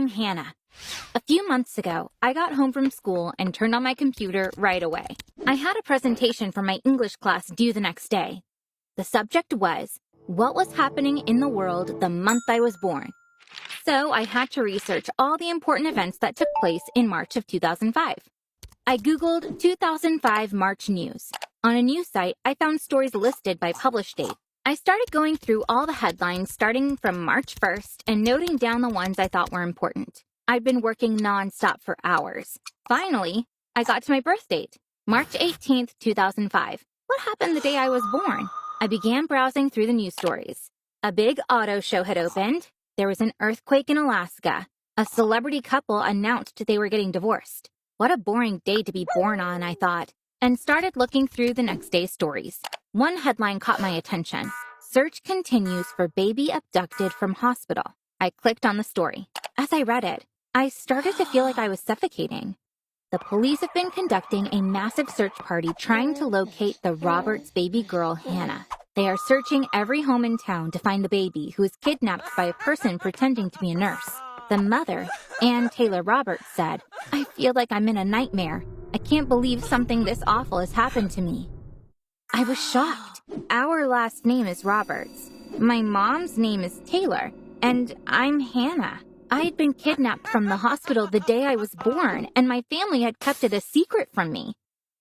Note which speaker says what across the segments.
Speaker 1: I'm Hannah. A few months ago, I got home from school and turned on my computer right away. I had a presentation for my English class due the next day. The subject was, what was happening in the world the month I was born? So I had to research all the important events that took place in March of 2005. I Googled 2005 March news. On a news site, I found stories listed by publish date. I started going through all the headlines starting from March 1st and noting down the ones I thought were important. I'd been working nonstop for hours. Finally, I got to my birth date, March 18th, 2005. What happened the day I was born? I began browsing through the news stories. A big auto show had opened. There was an earthquake in Alaska. A celebrity couple announced they were getting divorced. What a boring day to be born on, I thought, and started looking through the next day's stories. One headline caught my attention. Search continues for baby abducted from hospital. I clicked on the story. As I read it, I started to feel like I was suffocating. The police have been conducting a massive search party trying to locate the Roberts baby girl, Hannah. They are searching every home in town to find the baby who was kidnapped by a person pretending to be a nurse. The mother, Ann Taylor Roberts, said, "I feel like I'm in a nightmare. I can't believe something this awful has happened to me." I was shocked. Our last name is Roberts. My mom's name is Taylor, and I'm Hannah. I had been kidnapped from the hospital the day I was born, and my family had kept it a secret from me.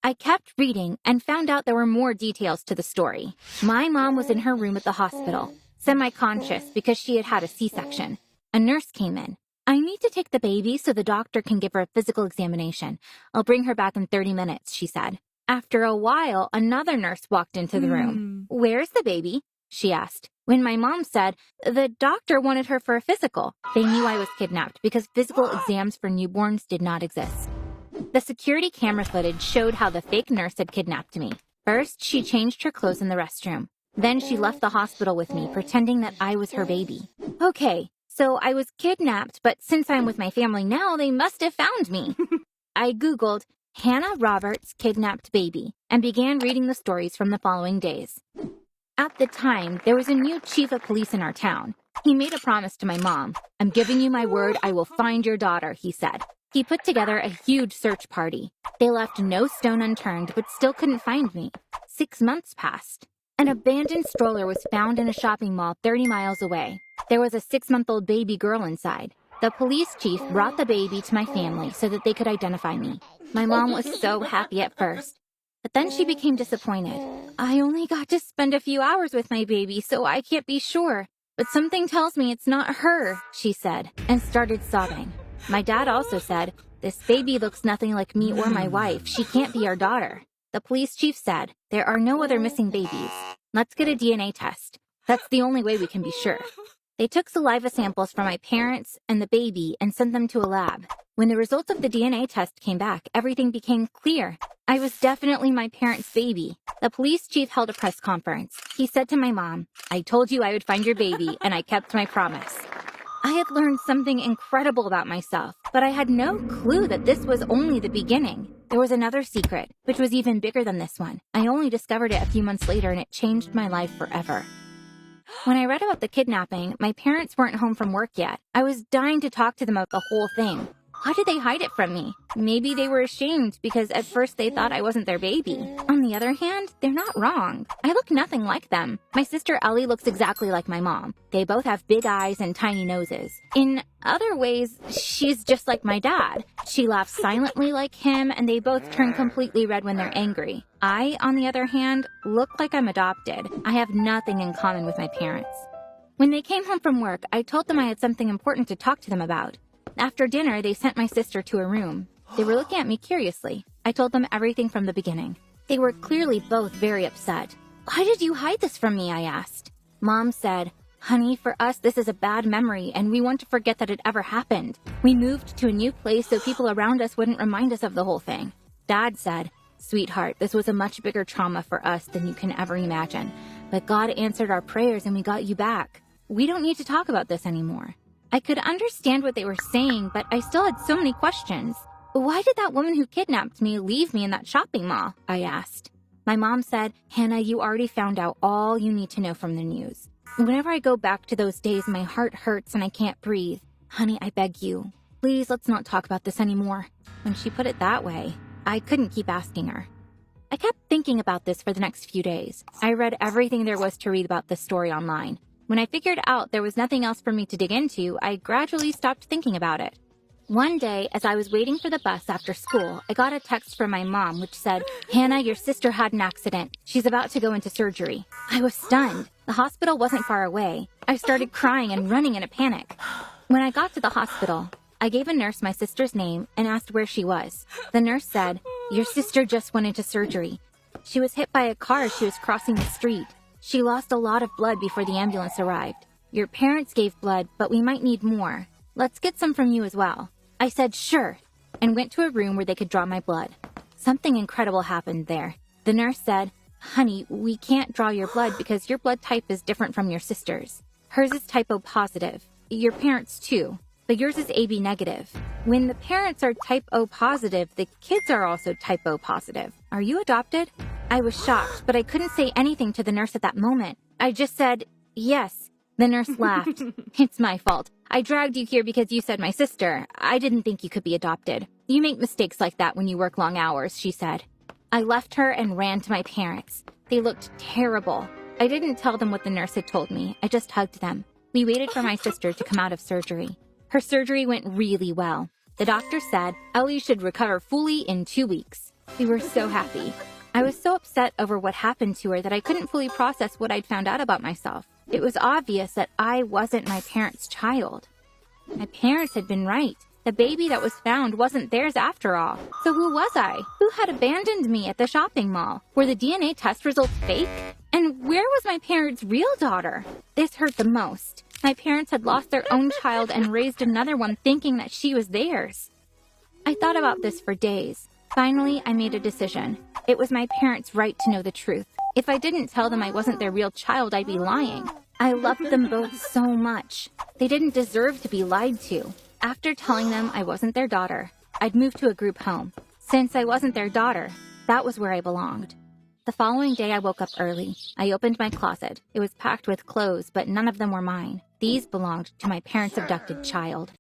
Speaker 1: I kept reading and found out there were more details to the story. My mom was in her room at the hospital, semi-conscious because she had had a C-section. A nurse came in. "I need to take the baby so the doctor can give her a physical examination. I'll bring her back in 30 minutes, she said. After a while, another nurse walked into the room. "Where's the baby?" she asked. When my mom said, the doctor wanted her for a physical, they knew I was kidnapped because physical exams for newborns did not exist. The security camera footage showed how the fake nurse had kidnapped me. First, she changed her clothes in the restroom. Then she left the hospital with me, pretending that I was her baby. Okay, so I was kidnapped, but since I'm with my family now, they must have found me. I Googled Hannah Roberts kidnapped baby and began reading the stories from the following days. At the time, there was a new chief of police in our town. He made a promise to my mom. "I'm giving you my word, I will find your daughter," he said. He put together a huge search party. They left no stone unturned, but still couldn't find me. 6 months passed. An abandoned stroller was found in a shopping mall 30 miles away. There was a 6-month-old baby girl inside. The police chief brought the baby to my family so that they could identify me. My mom was so happy at first, but then she became disappointed. "I only got to spend a few hours with my baby, so I can't be sure. But something tells me it's not her," she said, and started sobbing. My dad also said, "This baby looks nothing like me or my wife. She can't be our daughter." The police chief said, "There are no other missing babies. Let's get a DNA test. That's the only way we can be sure." They took saliva samples from my parents and the baby and sent them to a lab. When the results of the DNA test came back, everything became clear. I was definitely my parents' baby. The police chief held a press conference. He said to my mom, "I told you I would find your baby, and I kept my promise." I had learned something incredible about myself, but I had no clue that this was only the beginning. There was another secret, which was even bigger than this one. I only discovered it a few months later, and it changed my life forever. When I read about the kidnapping, my parents weren't home from work yet. I was dying to talk to them about the whole thing. Why did they hide it from me? Maybe they were ashamed because at first they thought I wasn't their baby. On the other hand, they're not wrong. I look nothing like them. My sister Ellie looks exactly like my mom. They both have big eyes and tiny noses. In other ways, she's just like my dad. She laughs silently like him, and they both turn completely red when they're angry. I, on the other hand, look like I'm adopted. I have nothing in common with my parents. When they came home from work, I told them I had something important to talk to them about. After dinner, they sent my sister to her room. They were looking at me curiously. I told them everything from the beginning. They were clearly both very upset. "Why did you hide this from me?" I asked. Mom said, "Honey, for us this is a bad memory and we want to forget that it ever happened. We moved to a new place so people around us wouldn't remind us of the whole thing." Dad said, "Sweetheart, this was a much bigger trauma for us than you can ever imagine. But God answered our prayers and we got you back. We don't need to talk about this anymore." I could understand what they were saying, but I still had so many questions. "Why did that woman who kidnapped me leave me in that shopping mall?" I asked. My mom said, "Hannah, you already found out all you need to know from the news. Whenever I go back to those days, my heart hurts and I can't breathe. Honey, I beg you. Please, let's not talk about this anymore. When she put it that way, I couldn't keep asking her. I kept thinking about this for the next few days. I read everything there was to read about this story online. When I figured out there was nothing else for me to dig into, I gradually stopped thinking about it. One day, as I was waiting for the bus after school, I got a text from my mom which said, "Hannah, your sister had an accident. She's about to go into surgery." I was stunned. The hospital wasn't far away. I started crying and running in a panic. When I got to the hospital, I gave a nurse my sister's name and asked where she was. The nurse said, "Your sister just went into surgery. She was hit by a car as she was crossing the street. She lost a lot of blood before the ambulance arrived. Your parents gave blood, but we might need more. Let's get some from you as well." I said, "Sure," and went to a room where they could draw my blood. Something incredible happened there. The nurse said, "Honey, we can't draw your blood because your blood type is different from your sister's. Hers is type O positive. Your parents too, but yours is AB negative. When the parents are type O positive, the kids are also type O positive. Are you adopted?" I was shocked, but I couldn't say anything to the nurse at that moment. I just said, "Yes." The nurse laughed. "It's my fault. I dragged you here because you said my sister. I didn't think you could be adopted. You make mistakes like that when you work long hours," she said. I left her and ran to my parents. They looked terrible. I didn't tell them what the nurse had told me. I just hugged them. We waited for my sister to come out of surgery. Her surgery went really well. The doctor said Ellie should recover fully in 2 weeks. We were so happy. I was so upset over what happened to her that I couldn't fully process what I'd found out about myself. It was obvious that I wasn't my parents' child. My parents had been right. The baby that was found wasn't theirs after all. So who was I? Who had abandoned me at the shopping mall? Were the DNA test results fake? And where was my parents' real daughter? This hurt the most. My parents had lost their own child and raised another one thinking that she was theirs. I thought about this for days. Finally, I made a decision. It was my parents' right to know the truth. If I didn't tell them I wasn't their real child, I'd be lying. I loved them both so much. They didn't deserve to be lied to. After telling them I wasn't their daughter, I'd moved to a group home. Since I wasn't their daughter, that was where I belonged. The following day, I woke up early. I opened my closet. It was packed with clothes, but none of them were mine. These belonged to my parents' abducted child.